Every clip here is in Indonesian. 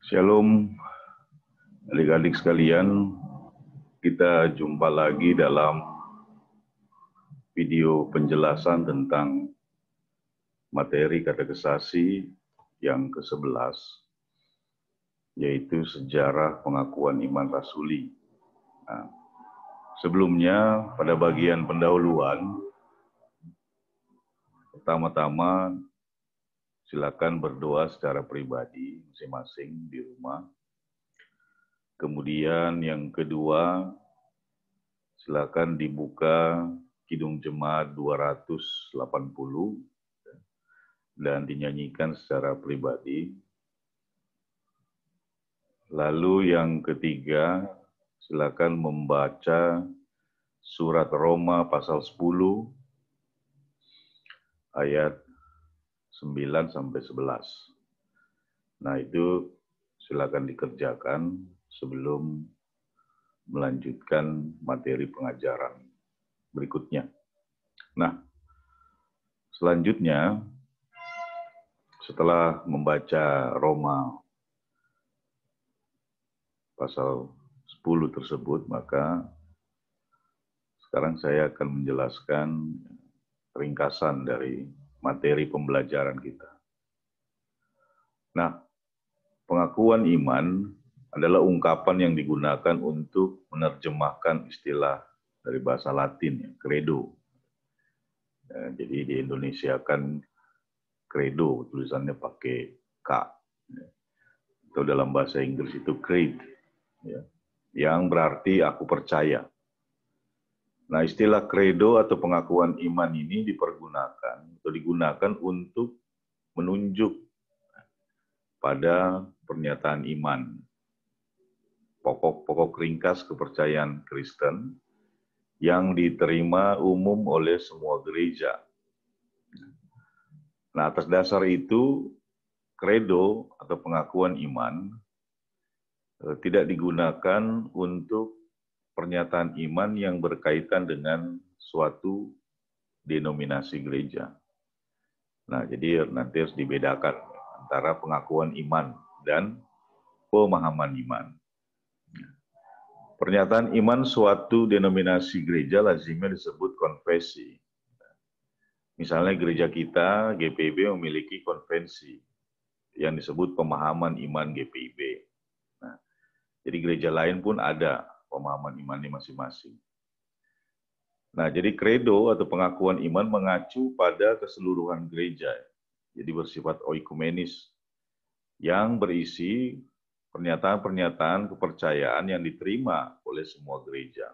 Shalom, adik-adik sekalian. Kita jumpa lagi dalam video penjelasan tentang materi katekisasi yang ke-11, yaitu sejarah pengakuan iman rasuli. Nah, sebelumnya, pada bagian pendahuluan, pertama-tama silakan berdoa secara pribadi masing-masing di rumah. Kemudian yang kedua, silakan dibuka Kidung Jemaat 280 dan dinyanyikan secara pribadi. Lalu yang ketiga, silakan membaca surat Roma pasal 10 ayat 9 sampai 11. Nah, itu silakan dikerjakan sebelum melanjutkan materi pengajaran berikutnya. Nah, selanjutnya setelah membaca Roma pasal 10 tersebut, maka sekarang saya akan menjelaskan ringkasan dari materi pembelajaran kita. Nah, pengakuan iman adalah ungkapan yang digunakan untuk menerjemahkan istilah dari bahasa Latin, ya, credo. Ya, jadi di Indonesia kan credo, tulisannya pakai K. Ya. Atau dalam bahasa Inggris itu creed, ya, yang berarti aku percaya. Nah, istilah credo atau pengakuan iman ini dipergunakan atau digunakan untuk menunjuk pada pernyataan iman, pokok-pokok ringkas kepercayaan Kristen yang diterima umum oleh semua gereja. Nah, atas dasar itu, credo atau pengakuan iman tidak digunakan untuk pernyataan iman yang berkaitan dengan suatu denominasi gereja. Nah, jadi nanti harus dibedakan antara pengakuan iman dan pemahaman iman. Pernyataan iman suatu denominasi gereja lazimnya disebut konfesi. Misalnya gereja kita, GPIB, memiliki konvensi yang disebut pemahaman iman GPIB. Nah, jadi gereja lain pun ada pemahaman imannya masing-masing. Nah, jadi credo atau pengakuan iman mengacu pada keseluruhan gereja. Jadi bersifat oikumenis yang berisi pernyataan-pernyataan kepercayaan yang diterima oleh semua gereja.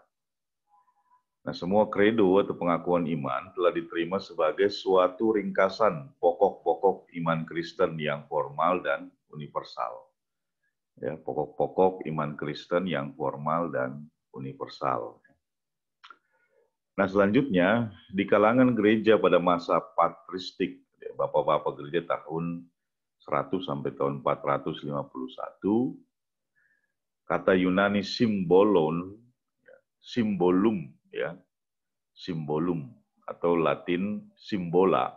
Nah, semua credo atau pengakuan iman telah diterima sebagai suatu ringkasan pokok-pokok iman Kristen yang formal dan universal. Ya, pokok-pokok iman Kristen yang formal dan universal. Nah, selanjutnya, di kalangan gereja pada masa patristik, bapak-bapak gereja tahun 100 sampai tahun 451, kata Yunani simbolum, ya, simbolum atau Latin simbola,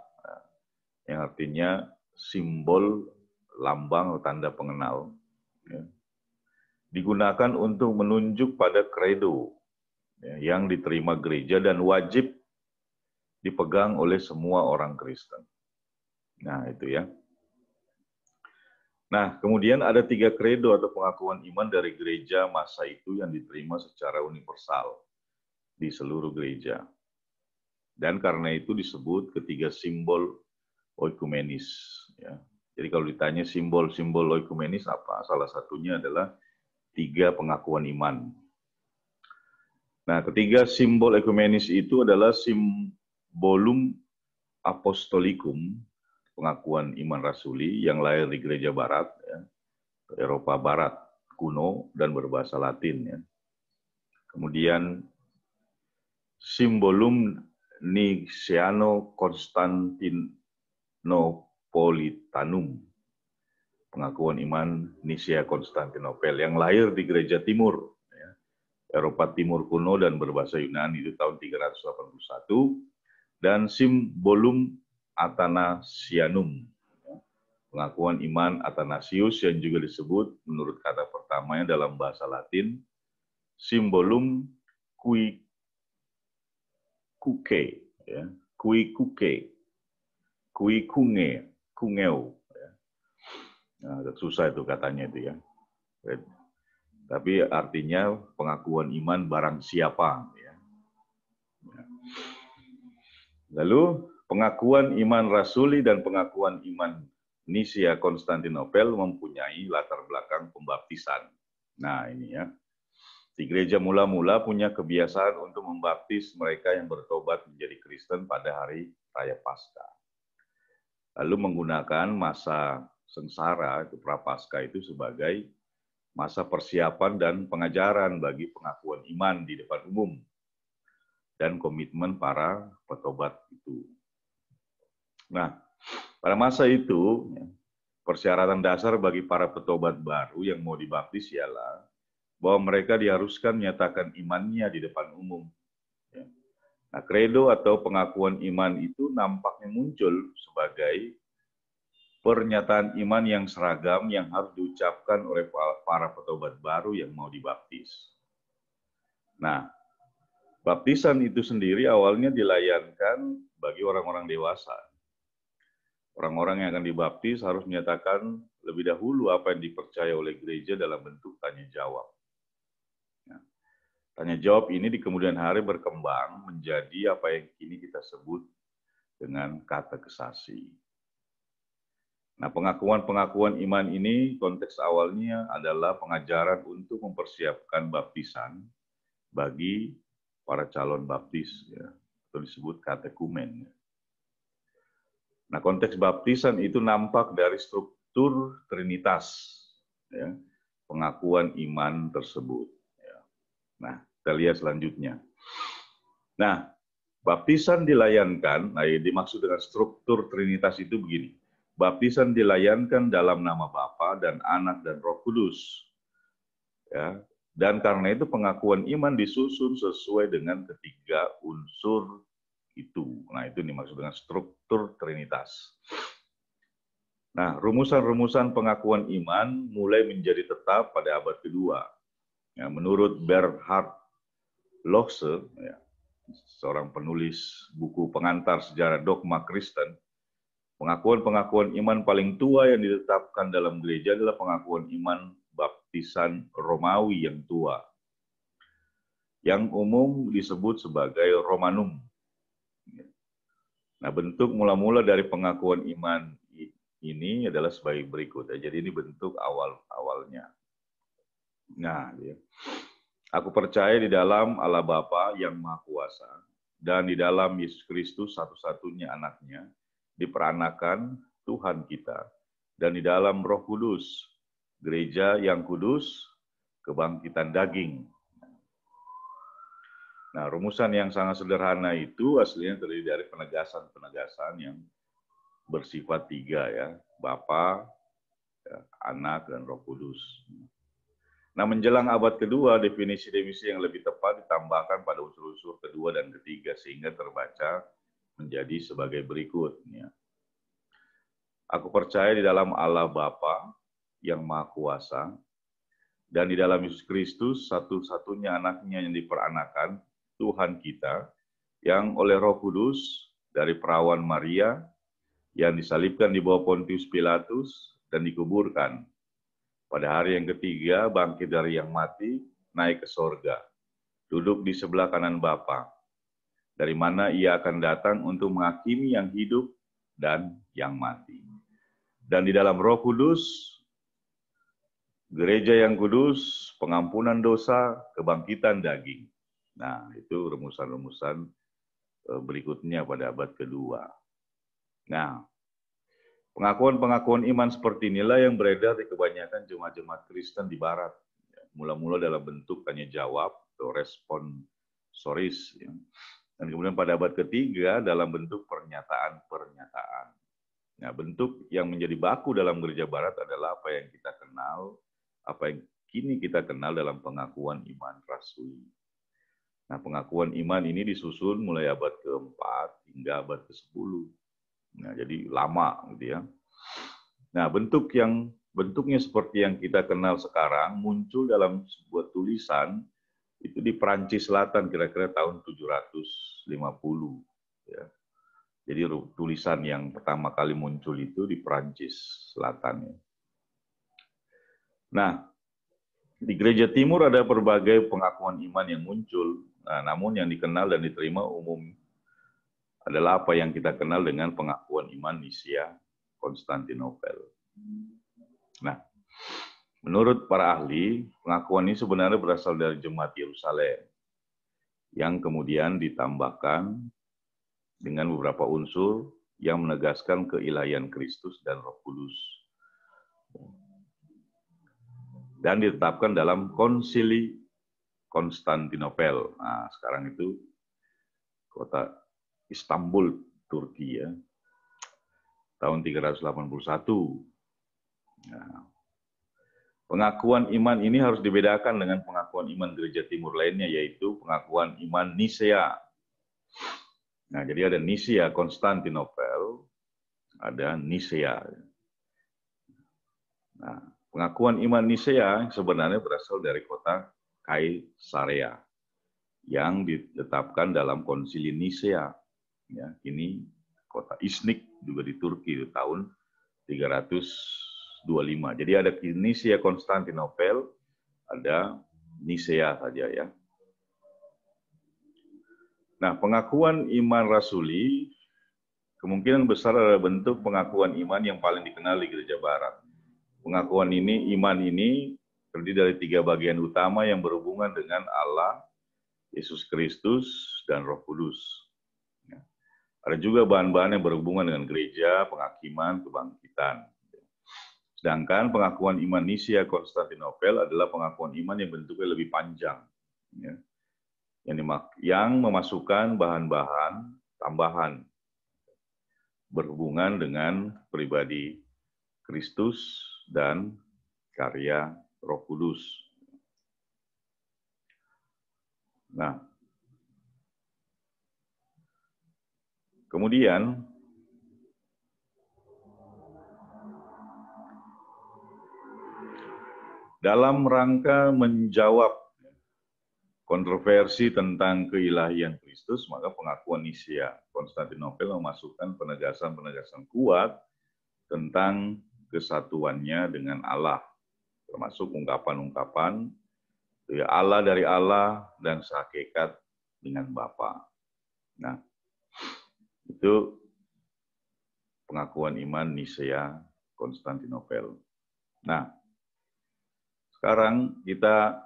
yang artinya simbol, lambang, atau tanda pengenal, ya, digunakan untuk menunjuk pada credo, ya, yang diterima gereja dan wajib dipegang oleh semua orang Kristen. Nah, itu ya. Nah, kemudian ada 3 credo atau pengakuan iman dari gereja masa itu yang diterima secara universal di seluruh gereja. Dan karena itu disebut ketiga simbol oikumenis. Ya. Jadi kalau ditanya simbol-simbol oikumenis apa? Salah satunya adalah 3 pengakuan iman. Nah, ketiga simbol oikumenis itu adalah simbolum apostolikum, pengakuan iman rasuli yang lahir di gereja barat, ya, Eropa Barat kuno dan berbahasa Latin. Ya. Kemudian simbolum Niceno-Konstantinopolitanum, pengakuan iman Nicea Konstantinopel yang lahir di gereja timur, ya, Eropa Timur kuno dan berbahasa Yunani itu tahun 381, dan simbolum Athanasianum, Pengakuan iman Athanasius yang juga disebut menurut kata pertamanya dalam bahasa Latin, Symbolum qui kuke, ya, qui kuke, qui kunge, kungeu. Ya. Nah, agak susah itu katanya itu ya. Tapi artinya pengakuan iman barang siapa. Ya. Lalu pengakuan iman rasuli dan pengakuan iman Nisia Konstantinopel mempunyai latar belakang pembaptisan. Nah ini ya, di gereja mula-mula punya kebiasaan untuk membaptis mereka yang bertobat menjadi Kristen pada hari Raya Paskah. Lalu menggunakan masa sengsara, itu Prapaskah itu sebagai masa persiapan dan pengajaran bagi pengakuan iman di depan umum dan komitmen para petobat itu. Nah, pada masa itu, persyaratan dasar bagi para petobat baru yang mau dibaptis ialah bahwa mereka diharuskan menyatakan imannya di depan umum. Nah, kredo atau pengakuan iman itu nampaknya muncul sebagai pernyataan iman yang seragam yang harus diucapkan oleh para petobat baru yang mau dibaptis. Nah, baptisan itu sendiri awalnya dilayankan bagi orang-orang dewasa. Orang-orang yang akan dibaptis harus menyatakan lebih dahulu apa yang dipercaya oleh gereja dalam bentuk tanya jawab. Tanya jawab ini di kemudian hari berkembang menjadi apa yang kini kita sebut dengan katekesasi. Nah, pengakuan-pengakuan iman ini konteks awalnya adalah pengajaran untuk mempersiapkan baptisan bagi para calon baptis, ya, atau disebut katekumen. Nah, konteks baptisan itu nampak dari struktur trinitas, ya, pengakuan iman tersebut. Ya. Nah, kita lihat selanjutnya. Nah, baptisan dilayankan, nah yang dimaksud dengan struktur trinitas itu begini. Baptisan dilayankan dalam nama Bapa dan Anak dan Roh Kudus. Ya. Dan karena itu pengakuan iman disusun sesuai dengan ketiga unsur itu. Nah, itu dimaksud dengan struktur trinitas. Nah, rumusan-rumusan pengakuan iman mulai menjadi tetap pada abad kedua. Ya, menurut Bernhard Lotze, ya, seorang penulis buku pengantar sejarah dogma Kristen, pengakuan-pengakuan iman paling tua yang ditetapkan dalam gereja adalah pengakuan iman baptisan Romawi yang tua, yang umum disebut sebagai Romanum. Nah, bentuk mula-mula dari pengakuan iman ini adalah sebagai berikut. Jadi ini bentuk awal-awalnya. Nah, aku percaya di dalam Allah Bapa yang Maha Kuasa dan di dalam Yesus Kristus satu-satunya anaknya, diperanakan Tuhan kita, dan di dalam Roh Kudus, gereja yang kudus, kebangkitan daging. Nah, rumusan yang sangat sederhana itu aslinya terdiri dari penegasan-penegasan yang bersifat tiga, ya, Bapa, ya, Anak, dan Roh Kudus. Nah, menjelang abad kedua, definisi-definisi yang lebih tepat ditambahkan pada unsur-unsur kedua dan ketiga, sehingga terbaca menjadi sebagai berikut. Ya. Aku percaya di dalam Allah Bapa yang Maha Kuasa, dan di dalam Yesus Kristus, satu-satunya anaknya yang diperanakan, Tuhan kita, yang oleh Roh Kudus dari perawan Maria, yang disalibkan di bawah Pontius Pilatus dan dikuburkan. Pada hari yang ketiga, bangkit dari yang mati, naik ke sorga, duduk di sebelah kanan Bapa, dari mana ia akan datang untuk menghakimi yang hidup dan yang mati. Dan di dalam Roh Kudus, gereja yang kudus, pengampunan dosa, kebangkitan daging. Nah, itu rumusan-rumusan berikutnya pada abad kedua. Nah, pengakuan-pengakuan iman seperti inilah yang beredar di kebanyakan jemaat-jemaat Kristen di Barat. Mula-mula dalam bentuk tanya jawab atau responsoris. Ya. Dan kemudian pada abad ketiga dalam bentuk pernyataan-pernyataan. Nah, bentuk yang menjadi baku dalam gereja Barat adalah apa yang kita kenal, apa yang kini kita kenal dalam pengakuan iman rasuli. Nah, pengakuan iman ini disusun mulai abad ke-4 hingga abad ke-10. Nah, jadi lama gitu ya. Nah, bentuknya seperti yang kita kenal sekarang muncul dalam sebuah tulisan itu di Prancis Selatan kira-kira tahun 750. Ya. Jadi tulisan yang pertama kali muncul itu di Prancis Selatan. Nah, di Gereja Timur ada berbagai pengakuan iman yang muncul. Nah, namun yang dikenal dan diterima umum adalah apa yang kita kenal dengan pengakuan iman Nisia Konstantinopel. Nah, menurut para ahli, pengakuan ini sebenarnya berasal dari Jemaat Yerusalem yang kemudian ditambahkan dengan beberapa unsur yang menegaskan keilahian Kristus dan Roh Kudus. Dan ditetapkan dalam Konsili Konstantinopel. Nah, sekarang itu kota Istanbul, Turki ya. Tahun 381. Nah, pengakuan iman ini harus dibedakan dengan pengakuan iman Gereja Timur lainnya, yaitu pengakuan iman Nisea. Nah, jadi ada Nisia Konstantinopel, ada Nisea. Nah, pengakuan iman Nisea sebenarnya berasal dari kota Kaisarea yang ditetapkan dalam Konsili Nisea. Ya, ini kota Iznik juga di Turki di tahun 325. Jadi ada Nisia Konstantinopel, ada Nisea saja ya. Nah, pengakuan iman rasuli kemungkinan besar adalah bentuk pengakuan iman yang paling dikenal di Gereja Barat. Pengakuan iman ini terdiri dari 3 bagian utama yang berhubungan dengan Allah, Yesus Kristus, dan Roh Kudus. Ada juga bahan-bahan yang berhubungan dengan gereja, penghakiman, kebangkitan. Sedangkan pengakuan iman Nisia Konstantinopel adalah pengakuan iman yang bentuknya lebih panjang. Ya. Yang memasukkan bahan-bahan tambahan berhubungan dengan pribadi Kristus dan karya Roh Kudus. Nah, kemudian dalam rangka menjawab kontroversi tentang keilahian Kristus, maka pengakuan Nisia Konstantinopel memasukkan penegasan-penegasan kuat tentang kesatuannya dengan Allah, termasuk ungkapan-ungkapan Allah dari Allah dan sehakikat dengan Bapa. Nah, itu pengakuan iman Nisea Konstantinopel. Nah, sekarang kita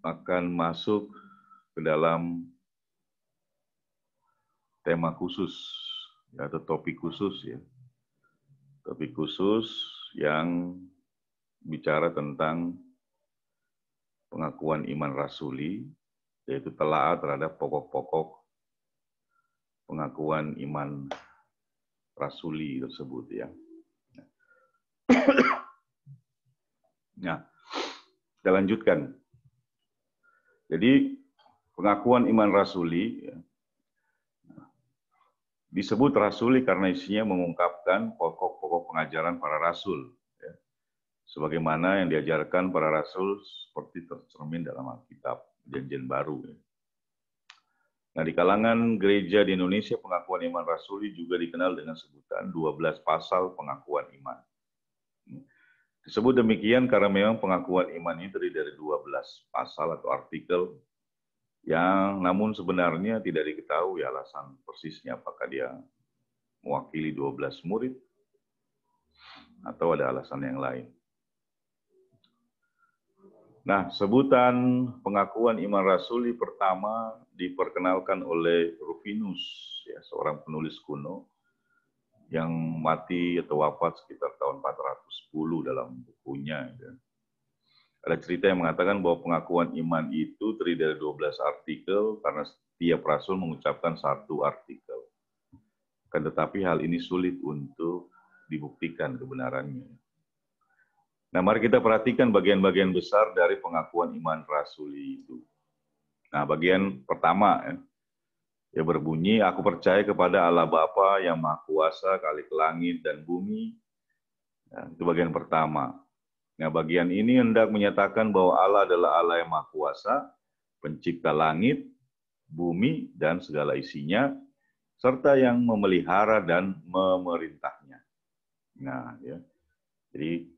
akan masuk ke dalam tema khusus atau topik khusus ya. Topik khusus yang bicara tentang pengakuan iman rasuli, yaitu telaah terhadap pokok-pokok pengakuan iman rasuli tersebut ya. Nah, kita lanjutkan. Jadi pengakuan iman rasuli ya, disebut rasuli karena isinya mengungkapkan pokok-pokok pengajaran para rasul, ya. Sebagaimana yang diajarkan para rasul seperti tercermin dalam Alkitab, Perjanjian Baru. Ya. Nah, di kalangan gereja di Indonesia, pengakuan iman rasuli juga dikenal dengan sebutan 12 pasal pengakuan iman. Disebut demikian karena memang pengakuan iman ini terdiri dari 12 pasal atau artikel yang namun sebenarnya tidak diketahui alasan persisnya apakah dia mewakili 12 murid atau ada alasan yang lain. Nah, sebutan pengakuan iman rasuli pertama diperkenalkan oleh Rufinus, ya, seorang penulis kuno yang mati atau wafat sekitar tahun 410 dalam bukunya. Ya. Ada cerita yang mengatakan bahwa pengakuan iman itu terdiri dari 12 artikel karena setiap rasul mengucapkan satu artikel. Kan tetapi hal ini sulit untuk dibuktikan kebenarannya. Nah, mari kita perhatikan bagian-bagian besar dari pengakuan iman rasuli itu. Nah, bagian pertama, ya, Ya berbunyi, aku percaya kepada Allah Bapa yang Maha Kuasa, Khalik langit dan bumi. Nah, itu bagian pertama. Nah, bagian ini hendak menyatakan bahwa Allah adalah Allah yang Maha Kuasa, pencipta langit, bumi, dan segala isinya, serta yang memelihara dan memerintahnya. Nah, ya. Jadi,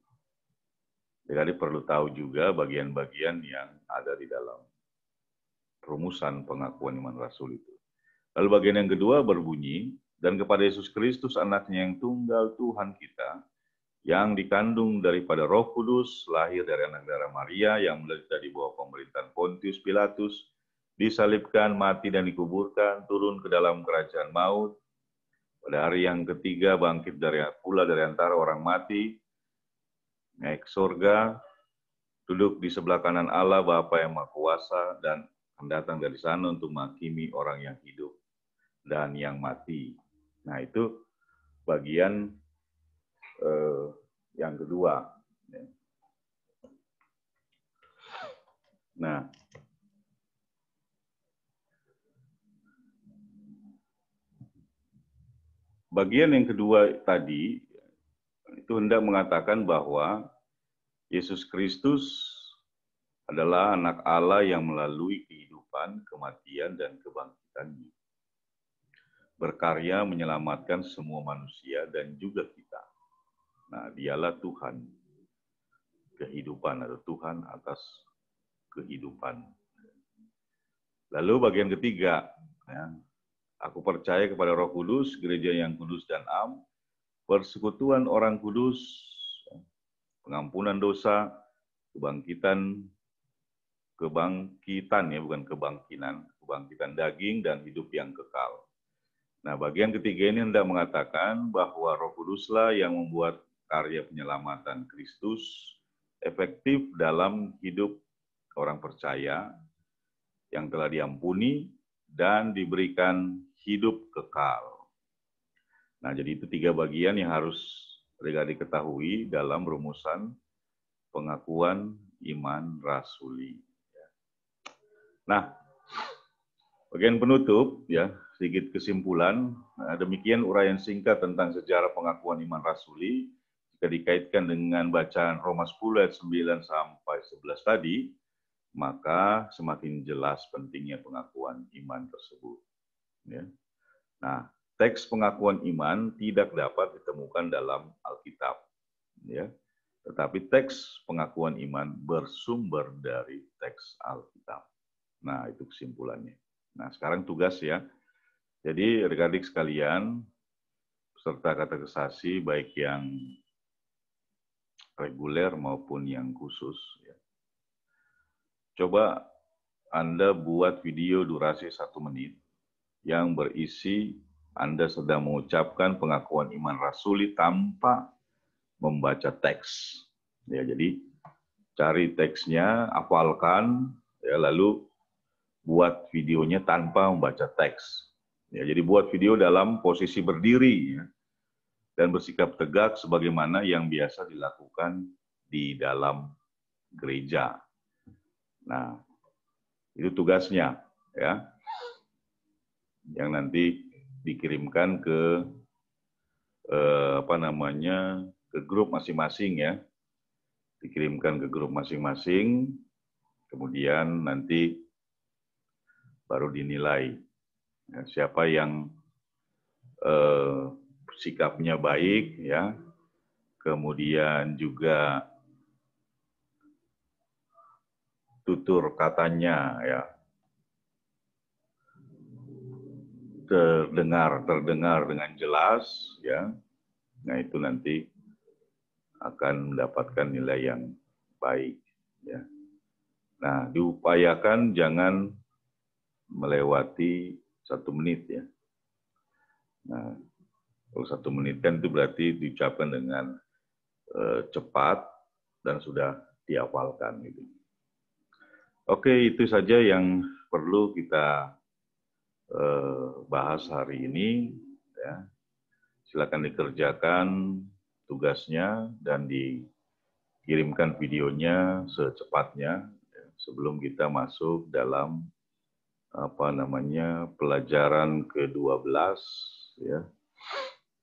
adik perlu tahu juga bagian-bagian yang ada di dalam rumusan pengakuan iman rasul itu. Lalu bagian yang kedua berbunyi, dan kepada Yesus Kristus anaknya yang tunggal Tuhan kita, yang dikandung daripada Roh Kudus, lahir dari anak darah Maria, yang menderita di bawah pemerintahan Pontius Pilatus, disalibkan, mati dan dikuburkan, turun ke dalam kerajaan maut, pada hari yang ketiga bangkit pula dari antara orang mati, naik surga, duduk di sebelah kanan Allah Bapa yang Maha Kuasa, dan akan datang dari sana untuk menghakimi orang yang hidup dan yang mati. Nah, itu bagian yang kedua. Nah, bagian yang kedua tadi itu hendak mengatakan bahwa Yesus Kristus adalah anak Allah yang melalui kehidupan, kematian, dan kebangkitannya berkarya menyelamatkan semua manusia dan juga kita. Nah, dialah Tuhan kehidupan atau Tuhan atas kehidupan. Lalu bagian ketiga, ya, aku percaya kepada Roh Kudus, gereja yang kudus dan am, persekutuan orang kudus, pengampunan dosa, kebangkitan ya, bukan kebangkitan daging dan hidup yang kekal. Nah, bagian ketiga ini hendak mengatakan bahwa Roh Kuduslah yang membuat karya penyelamatan Kristus efektif dalam hidup orang percaya yang telah diampuni dan diberikan hidup kekal. Nah, jadi itu tiga bagian yang harus diketahui dalam rumusan pengakuan iman rasuli. Nah, bagian penutup, ya, sedikit kesimpulan. Nah, demikian uraian singkat tentang sejarah pengakuan iman rasuli. Jika dikaitkan dengan bacaan Roma 10 ayat 9 sampai 11 tadi, maka semakin jelas pentingnya pengakuan iman tersebut. Ya. Nah, teks pengakuan iman tidak dapat ditemukan dalam Alkitab, ya. Tetapi teks pengakuan iman bersumber dari teks Alkitab. Nah, itu kesimpulannya. Nah, sekarang tugas ya. Jadi adik-adik sekalian, peserta katekisasi baik yang reguler maupun yang khusus, ya. Coba Anda buat video durasi 1 menit yang berisi Anda sedang mengucapkan pengakuan iman rasuli tanpa membaca teks. Ya, jadi cari teksnya, hafalkan, ya, lalu buat videonya tanpa membaca teks. Ya, jadi buat video dalam posisi berdiri, ya, dan bersikap tegak sebagaimana yang biasa dilakukan di dalam gereja. Nah, itu tugasnya, ya, yang nanti dikirimkan ke ke grup masing-masing, ya, dikirimkan ke grup masing-masing, kemudian nanti baru dinilai, ya, siapa yang sikapnya baik, ya, kemudian juga tutur katanya, ya, terdengar dengan jelas, ya. Nah, itu nanti akan mendapatkan nilai yang baik, ya. Nah, diupayakan jangan melewati 1 menit, ya. Nah, kalau 1 menit kan itu berarti diucapkan dengan cepat dan sudah dihafalkan, gitu. Oke, itu saja yang perlu kita bahas hari ini, ya. Silakan dikerjakan tugasnya dan dikirimkan videonya secepatnya, ya, sebelum kita masuk dalam pelajaran ke-12 ya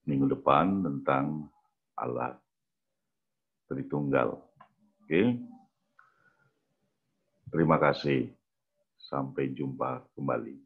minggu depan tentang Allah Tritunggal. Oke. Terima kasih. Sampai jumpa kembali.